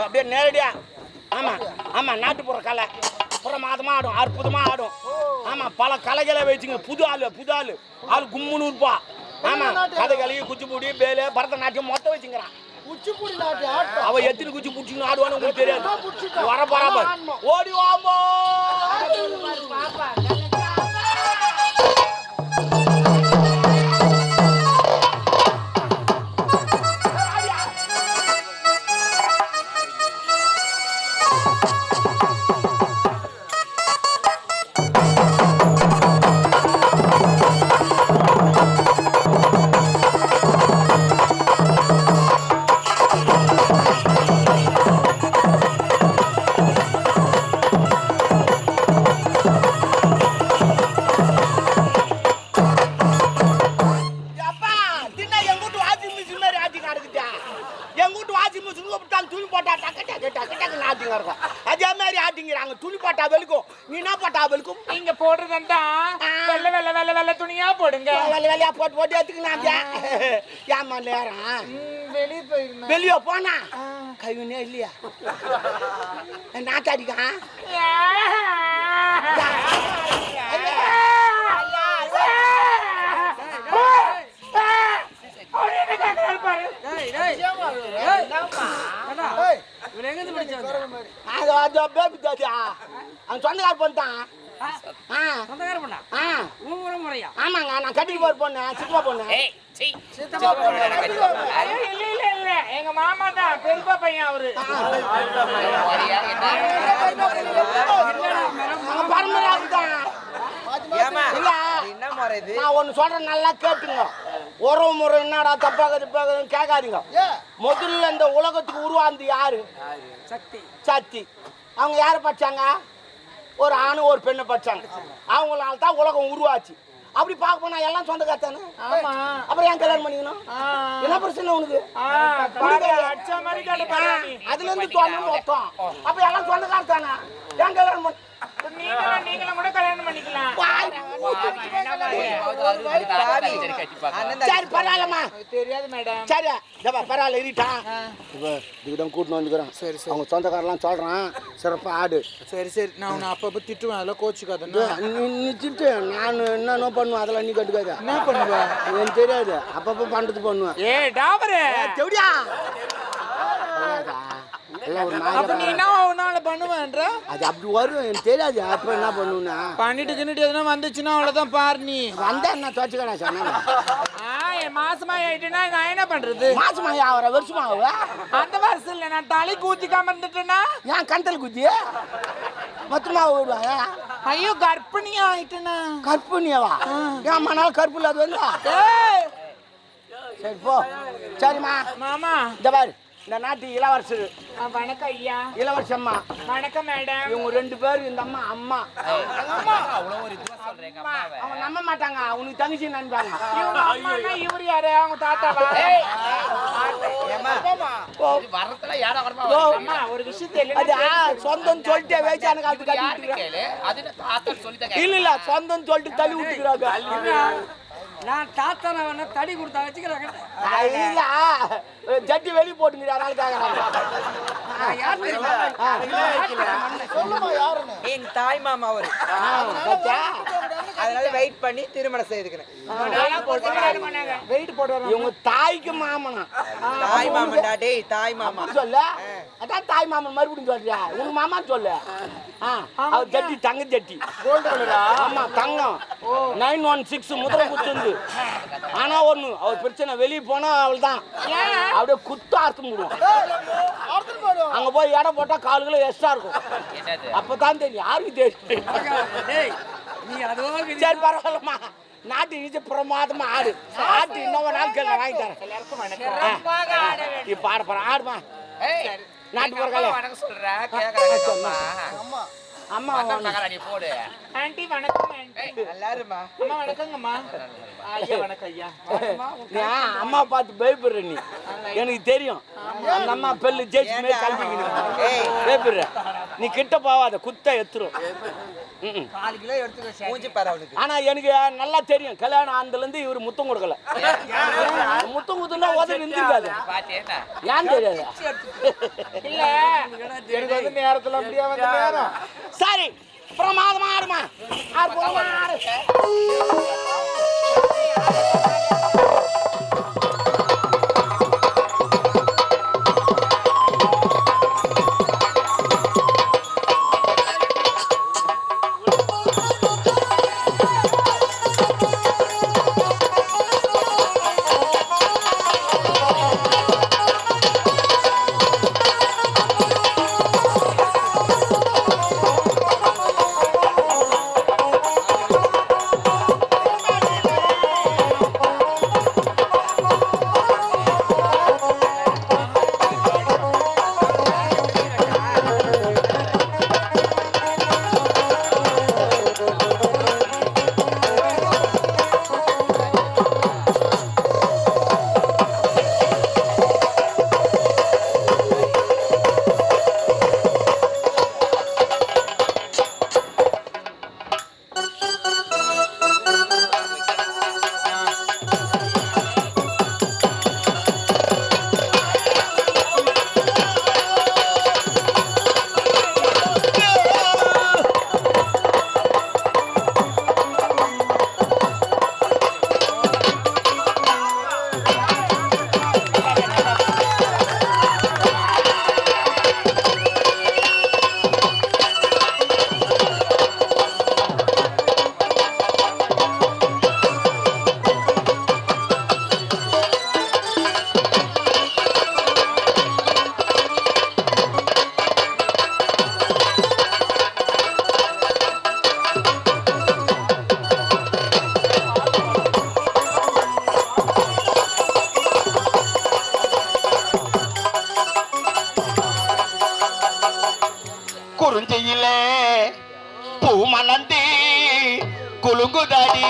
அப்படியே நேரடியா. ஆமா ஆமா, நாட்டுப்புற கலை பிரமாதமா ஆடும், அற்புதமா ஆடும். ஆமா, பல கலைகளை வச்சுங்க. புது ஆளு ஆள் கும்முன்னு இருப்பா. ஆமா, கதைகளி, குச்சிப்புடி, பேலு, பரதநாட்டியம் மொத்தம் வச்சுக்கிறான். அவ எத்தனை குச்சி புடிச்சுன்னு ஆடுவான்னு உங்களுக்கு தெரியாது. வர பராபர் ஓடி வாம்போ. அதே மாதிரி ஆட்டிங்கிறாங்க. துணி போட்டா வெளுக்கும், நீ என்ன போட்டா வெளுக்கும்? நீங்க போடுறதா வெள்ள வெள்ள வெள்ள வெள்ள துணியா போடுங்க. வெள்ள வெள்ளையா போட்டு போட்டு எடுத்துக்கலாம். ஏமா நேரம் வெளியே போயிருந்தேன். வெளியே போனா கைவினே இல்லையா? நாட்டாடிக்கா சொந்தக்கார பொண்ணுதான். ஆமாங்க, நான் கட்டிக்கு போற பொண்ணு, சித்தப்பா பொண்ணு. எங்க மாமா தான், பெரியப்பா பையன் அவரு. பரம்பரை நான் ஒண்ணு சொல்றேன், நல்லா கேட்டுங்க. உறவு முறை என்னடா தப்பாக கேட்காதீங்க. முதல்ல இந்த உலகத்துக்கு உருவாந்து யாரு? சக்தி. அவங்க யாரை படிச்சாங்க? ஒரு ஆணு ஒரு பெண்ணை படிச்சாங்க. அவங்களால தான் உலகம் உருவாச்சு. அப்படி பார்க்க போனா எல்லாம் சொந்த காத்தானே. அப்புறம் ஏன் கல்யாணம் பண்ணிக்கணும்? என்ன பிரச்சனை உனக்கு? அதுல இருந்து தோணும் மொத்தம். அப்ப எல்லாம் சொந்த காத்தானே, ஏன் கல்யாணம் பண்ண? நீங்களும் கூட கல்யாணம் பண்ணிக்கலாம். சரி பரவாயில்லம்மா, தெரியாது மேடம். சரி பரவாயில்ல, இருட்டான் இதுதான் கூட்டின்னு வந்துக்கிறேன். சரி சரி, அவங்க சொந்தக்காரெல்லாம் சொல்றான் சிறப்பா ஆடு. சரி சரி, நான் உன்னை அப்பப்போ திட்டுவேன், அதெல்லாம் கோச்சுக்காத. நீ திட்டு, நான் என்னென்ன பண்ணுவேன் அதெல்லாம் நீ கட்டுக்காத. என்ன பண்ணுவேன் எனக்கு தெரியாது, அப்பப்போ பண்றது பண்ணுவேன். ஏ டாபரே தெவடியா பண்ணுவேன்ற அது அப்படி வரும், எனக்கு தெரியாது. அப்ப என்ன பண்ணுவேன்னா பண்ணிட்டு தின்னுட்டு எதுனா வந்துச்சுன்னா அவ்வளவுதான். பாரு, நீ வந்தா என்ன துவச்சுக்கடா சொன்ன. மாசமா ஆயிட்டுனா நான் என்ன பண்றது? மாசமா ஆகிற வருஷமா ஆகுவ? அந்த வருஷம் இல்ல, நான் தலை கூத்திக்காம இருந்துட்டேன்னா ஏன் கண்டல் குத்தி மொத்தமா விடுவாங்க? ஐயோ, கர்ப்பிணியா ஆயிட்டுனா. கற்பிணியவா? ஏன் மணால் கற்பு இல்லாத வந்து? சரி போ. சரிம்மா மாமா, இந்த பாரு, இந்த நாட்டு இளவரசர். வணக்கம் ஐயா. இளவரசம்மா. வணக்கம் மேடம். இவங்க ரெண்டு பேரும் இந்த அம்மா அம்மா. அவங்க நம்ப மாட்டாங்க, உனக்கு தங்கச்சி நினைப்பாங்க. இவரு யாரு? அவங்க தாத்தாவா? ஒரு விஷயம் சொந்தம் சொல்லிட்டே வேச்சான காலத்து இல்ல இல்ல, சொந்தம் சொல்லிட்டு தள்ளி விட்டுக்கிறாங்க. நான் தாத்தா தடி கொடுத்தா வச்சுக்கிறாங்க. ஜட்டி வெளியே போட்டுங்க. என் தாய் மாமா அவரு, அதனால வெயிட் பண்ணி திருமணம் செய்துக்கிறேன். வெயிட் போடுறாங்க. இவங்க தாய்க்கு மாமனா? தாய் மாமன்டா. டேய் தாய் மாமா சொல்ல. அதான் தாய் மாமன் மறுபடியும் சொல்றியா? உங்க மாமா சொல்லு. அவர் ஜட்டி தங்க ஜட்டி. ஆமா தங்கம். 916 முதல குத்துந்து. ஆனா ஒண்ணு, அவர் பிரச்சனை வெளியே போனா அவள் தான் அப்படியே குத்து அர்த்தம் போடுவோம். அங்க போய் இடம் போட்டா காலுகளை எக்ஸ்ட்ரா இருக்கும். அப்பதான் தெரியும், யாருக்கு தெரியும். சரி பரவாயில்லம்மா, நாட்டு இது பிரமாதமா ஆடு. ஆட்டு இன்னொரு நாள் கேள்வி வாங்கி தரேன். இப்ப ஆட போறேன், ஆடுமா. நாட்டு போற அம்மா மகாராணி போடு. ஆண்டி வணக்கம் ஆண்டி. நல்லா இருமா. அம்மா வணக்கங்கம்மா. ஐயா வணக்கம் ஐயா. நான் அம்மா பார்த்து பயப்படுற நீ எனக்கு தெரியும். அந்த அம்மா பெல்லு ஜெயிச்சு மேலே கல்விக்கணும் பயப்படுற நீ கிட்ட போவாத குத்த எத்துரும். 4 கிலோ எடுத்து மூஞ்சி பாரு அவனுக்கு. ஆனா எனக்கு நல்லா தெரியும் கல்யாணம் ஆனதுல இருந்து இவரு முத்தம் கொடுக்கல. முத்தம் கொடுத்தா உதவி நின்றுக்காது. ஏன் தெரியாது இல்ல எனக்கு வந்து நேரத்துல அப்படியே வந்து நேரம். சரி பிரமாதமா ஆடுமா ஆடு. குறிஞ்சியிலே பூ மலர்ந்து குலுங்குதடி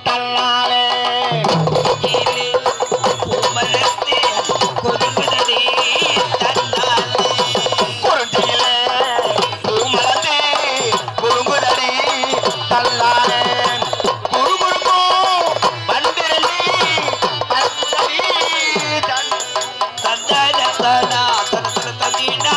தன்னாலே குறிஞ்சியிலே பூ மலர்ந்து குலுங்குதடி தன்னாலே குறுகுறுக்கோ வந்திரலி தந்தடி தந்தனா தந்தனா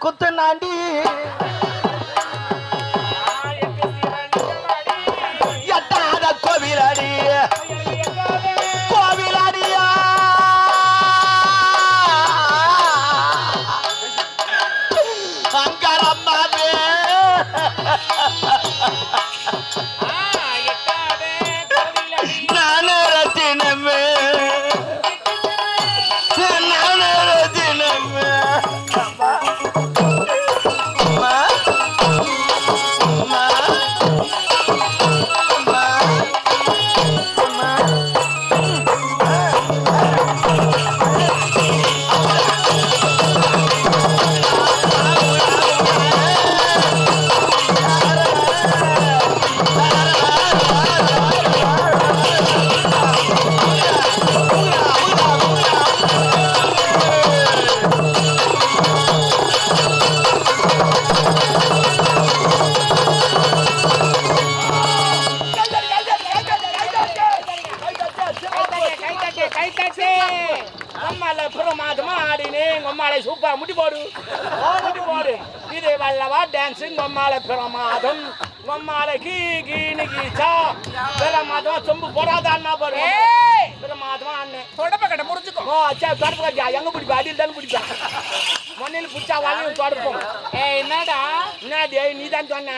குத்து நாண்டி எட்டாத கோவிலடி கோவிலடியா அங்கரம்மாவே நானே ரத்தினமே நானே ரத்தினமே சூப்பர் முட்டி போடு முட்டி போடு இது வல்லவா டான்ஸ் நம்மால பிரமாதம் நம்மால கீ கீனு கீச்சா பிரமாதம் சொம்பு போடாத அண்ணா பாரு பிரமாதமா அண்ணன் தொடப்ப கட்ட முடிச்சுக்கோ ஓ அச்சா தொடப்ப கட்டா எங்க பிடிப்பா அடியில் தானே பிடிப்பா மண்ணில் பிடிச்சா வலையும் தொடப்போம் என்னடா என்னடி நீ தான் சொன்ன